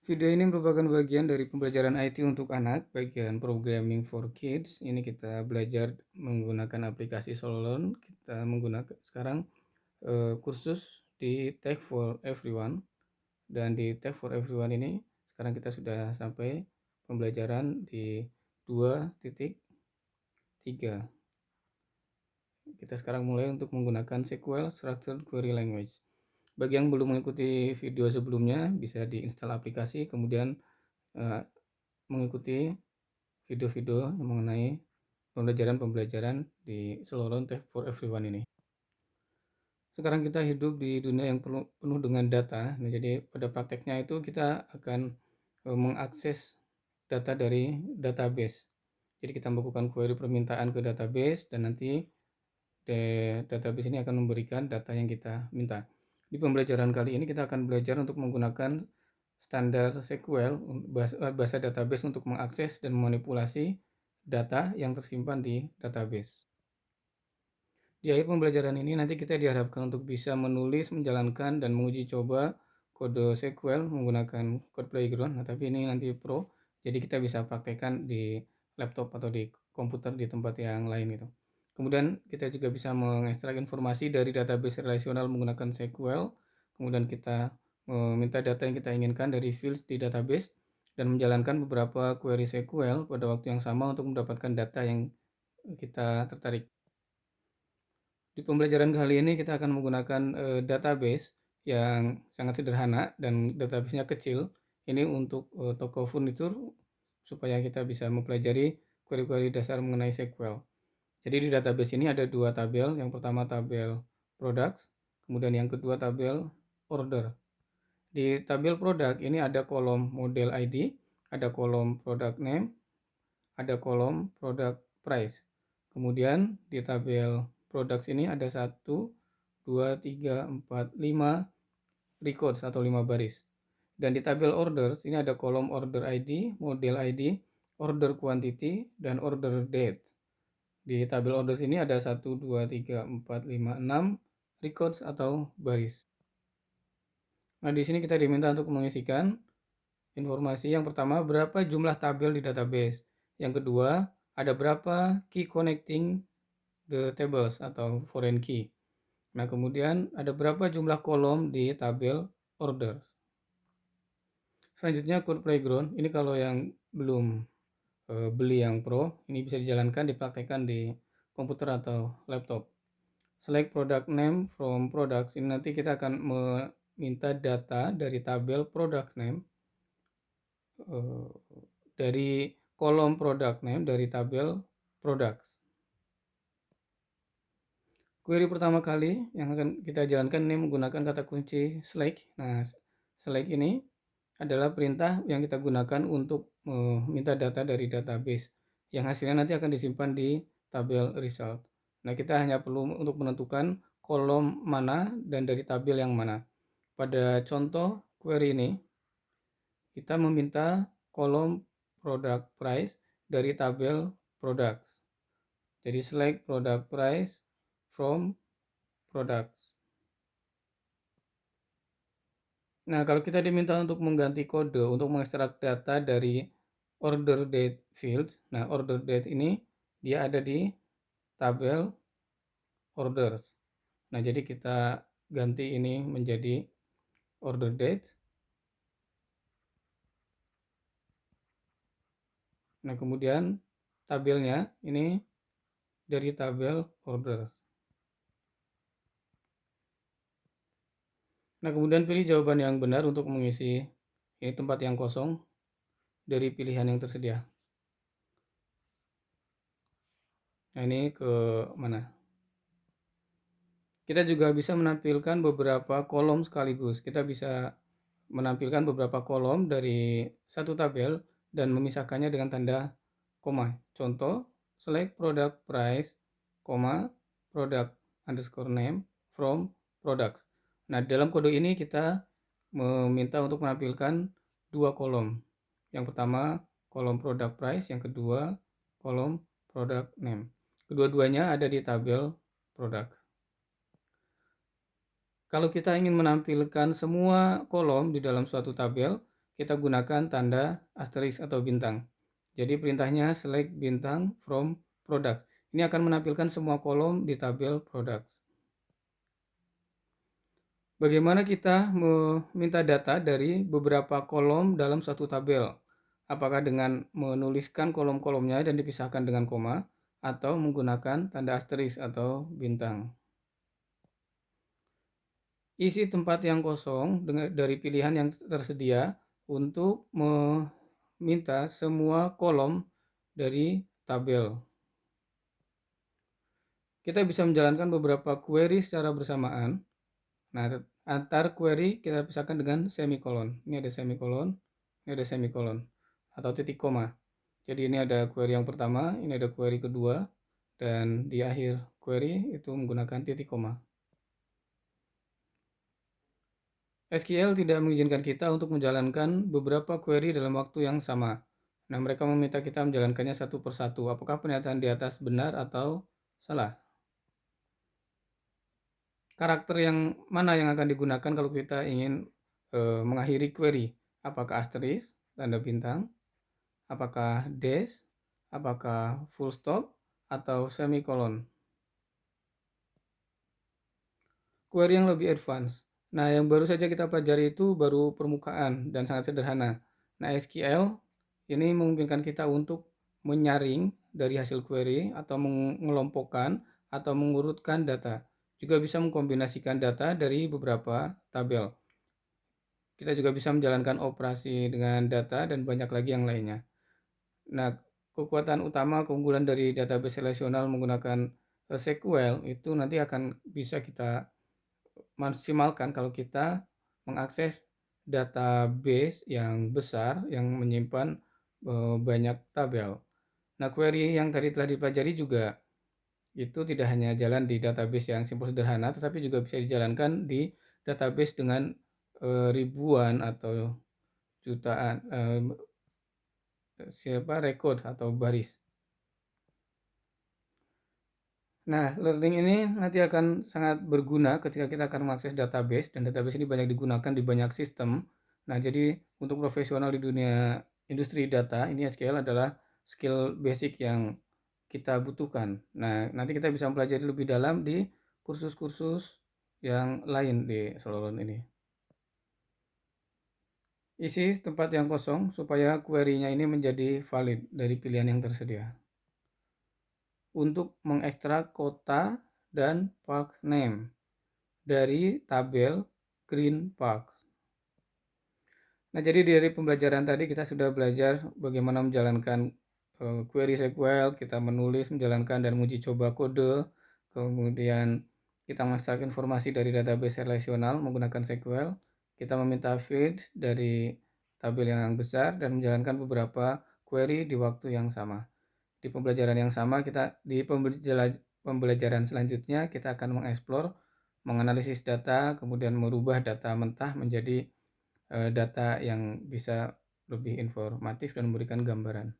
Video ini merupakan bagian dari pembelajaran IT untuk anak, bagian Programming for Kids. Ini kita belajar menggunakan aplikasi Solon. Kita menggunakan sekarang kursus di Tech for Everyone. Dan di Tech for Everyone ini sekarang kita sudah sampai pembelajaran di 2.3. Kita sekarang mulai untuk menggunakan SQL Structured Query Language. Bagi yang belum mengikuti video sebelumnya, bisa diinstal aplikasi, kemudian mengikuti video-video mengenai pembelajaran-pembelajaran di seluruh Tech for Everyone ini. Sekarang kita hidup di dunia yang penuh dengan data. Nah, jadi pada prakteknya itu kita akan mengakses data dari database. Jadi kita melakukan query permintaan ke database dan nanti database ini akan memberikan data yang kita minta. Di pembelajaran kali ini kita akan belajar untuk menggunakan standar SQL, bahasa database untuk mengakses dan memanipulasi data yang tersimpan di database. Di akhir pembelajaran ini nanti kita diharapkan untuk bisa menulis, menjalankan, dan menguji coba kode SQL menggunakan Code Playground. Nah, tapi ini nanti pro, jadi kita bisa praktekkan di laptop atau di komputer di tempat yang lain gitu. Kemudian kita juga bisa mengekstrak informasi dari database relasional menggunakan SQL. Kemudian kita meminta data yang kita inginkan dari fields di database dan menjalankan beberapa query SQL pada waktu yang sama untuk mendapatkan data yang kita tertarik. Di pembelajaran kali ini kita akan menggunakan database yang sangat sederhana dan databasenya kecil. Ini untuk toko furnitur supaya kita bisa mempelajari query-query dasar mengenai SQL. Jadi di database ini ada dua tabel. Yang pertama tabel products, kemudian yang kedua tabel order. Di tabel product ini ada kolom model ID, ada kolom product name, ada kolom product price. Kemudian di tabel products ini ada 1, 2, 3, 4, 5 records atau 5 baris. Dan di tabel orders ini ada kolom order ID, model ID, order quantity, dan order date. Di tabel orders ini ada 1, 2, 3, 4, 5, 6 records atau baris. Nah, di sini kita diminta untuk mengisikan informasi. Yang pertama, berapa jumlah tabel di database. Yang kedua, ada berapa key connecting the tables atau foreign key. Nah, kemudian ada berapa jumlah kolom di tabel orders. Selanjutnya Code Playground. Ini kalau yang belum beli yang pro, ini bisa dijalankan, dipraktekkan di komputer atau laptop. Select product name from products. Ini nanti kita akan meminta data dari tabel product name dari kolom product name dari tabel products. Query pertama kali yang akan kita jalankan ini menggunakan kata kunci select. Nah, select ini adalah perintah yang kita gunakan untuk meminta data dari database yang hasilnya nanti akan disimpan di tabel result. Nah, kita hanya perlu untuk menentukan kolom mana dan dari tabel yang mana. Pada contoh query ini, kita meminta kolom product price dari tabel products. Jadi select product price from products. Nah, kalau kita diminta untuk mengganti kode untuk mengekstrak data dari order date field. Nah, order date ini dia ada di tabel orders. Nah, jadi kita ganti ini menjadi order date. Nah, kemudian tabelnya ini dari tabel order. Nah, kemudian pilih jawaban yang benar untuk mengisi ini tempat yang kosong dari pilihan yang tersedia. Nah, ini ke mana? Kita juga bisa menampilkan beberapa kolom sekaligus. Kita bisa menampilkan beberapa kolom dari satu tabel dan memisahkannya dengan tanda koma. Contoh, select product price, product underscore name from products. Nah, dalam kode ini kita meminta untuk menampilkan dua kolom. Yang pertama, kolom product price, yang kedua, kolom product name. Kedua-duanya ada di tabel product. Kalau kita ingin menampilkan semua kolom di dalam suatu tabel, kita gunakan tanda asterisk atau bintang. Jadi perintahnya select bintang from product. Ini akan menampilkan semua kolom di tabel products. Bagaimana kita meminta data dari beberapa kolom dalam suatu tabel? Apakah dengan menuliskan kolom-kolomnya dan dipisahkan dengan koma, atau menggunakan tanda asterisk atau bintang? Isi tempat yang kosong dari pilihan yang tersedia untuk meminta semua kolom dari tabel. Kita bisa menjalankan beberapa query secara bersamaan. Nah, antar query kita pisahkan dengan semikolon. Ini ada semikolon, ini ada semikolon, atau titik koma. Jadi ini ada query yang pertama, ini ada query kedua, dan di akhir query itu menggunakan titik koma. SQL tidak mengizinkan kita untuk menjalankan beberapa query dalam waktu yang sama. Nah, mereka meminta kita menjalankannya satu persatu. Apakah pernyataan di atas benar atau salah? Karakter yang mana yang akan digunakan kalau kita ingin mengakhiri query? Apakah asterisk, tanda bintang, apakah dash, apakah full stop, atau semikolon? Query yang lebih advance. Nah, yang baru saja kita pelajari itu baru permukaan dan sangat sederhana. Nah, SQL ini memungkinkan kita untuk menyaring dari hasil query atau mengelompokkan atau mengurutkan data. Juga bisa mengkombinasikan data dari beberapa tabel. Kita juga bisa menjalankan operasi dengan data dan banyak lagi yang lainnya. Nah, kekuatan utama keunggulan dari database relasional menggunakan SQL itu nanti akan bisa kita maksimalkan kalau kita mengakses database yang besar yang menyimpan banyak tabel. Nah, query yang tadi telah dipelajari juga itu tidak hanya jalan di database yang simpel sederhana, tetapi juga bisa dijalankan di database dengan ribuan atau jutaan record atau baris. Nah, learning ini nanti akan sangat berguna ketika kita akan mengakses database, dan database ini banyak digunakan di banyak sistem. Nah, jadi untuk profesional di dunia industri data, ini SQL adalah skill basic yang kita butuhkan. Nah, nanti kita bisa mempelajari lebih dalam di kursus-kursus yang lain di Soloron ini. Isi tempat yang kosong supaya query-nya ini menjadi valid dari pilihan yang tersedia. Untuk mengekstrak kota dan park name dari tabel Green Park. Nah, jadi dari pembelajaran tadi kita sudah belajar bagaimana menjalankan query SQL, kita menulis, menjalankan, dan menguji coba kode. Kemudian kita mengekstrak informasi dari database relasional menggunakan SQL. Kita meminta feeds dari tabel yang besar dan menjalankan beberapa query di waktu yang sama. Di pembelajaran yang sama, di pembelajaran selanjutnya kita akan mengeksplor, menganalisis data, kemudian merubah data mentah menjadi data yang bisa lebih informatif dan memberikan gambaran.